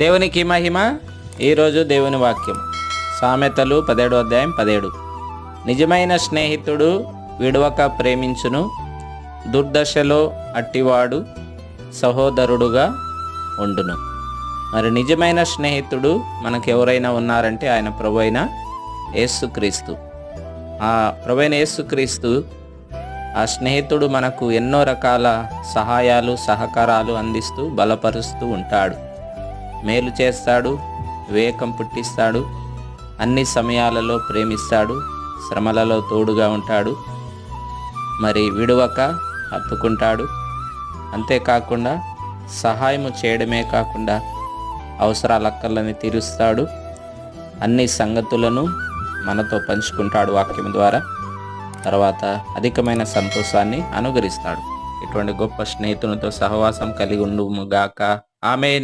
దేవునికి మహిమ. ఈరోజు దేవుని వాక్యం సామెతలు 17వ అధ్యాయం 17. నిజమైన స్నేహితుడు విడవక ప్రేమించును, దుర్దశలో అట్టివాడు సహోదరుడుగా ఉండును. మరి నిజమైన స్నేహితుడు మనకు ఎవరైనా ఉన్నారంటే ఆయన ప్రభువైన యేసుక్రీస్తు. ఆ ప్రభువైన యేసుక్రీస్తు ఆ స్నేహితుడు మనకు ఎన్నో రకాల సహాయాలు సహకారాలు అందిస్తూ బలపరుస్తూ ఉంటాడు, మేలు చేస్తాడు, వివేకం పుట్టిస్తాడు, అన్ని సమయాలలో ప్రేమిస్తాడు, శ్రమలలో తోడుగా ఉంటాడు, మరి విడువక హత్తుకుంటాడు. అంతేకాకుండా సహాయము చేయడమే కాకుండా అవసరాలక్కర్లని తీరుస్తాడు, అన్ని సంగతులను మనతో పంచుకుంటాడు వాక్యం ద్వారా. తర్వాత అధికమైన సంతోషాన్ని అనుగ్రహిస్తాడు. ఇటువంటి గొప్ప స్నేహితునితో సహవాసం కలిగి ఉండుముగాక. ఆమేన్.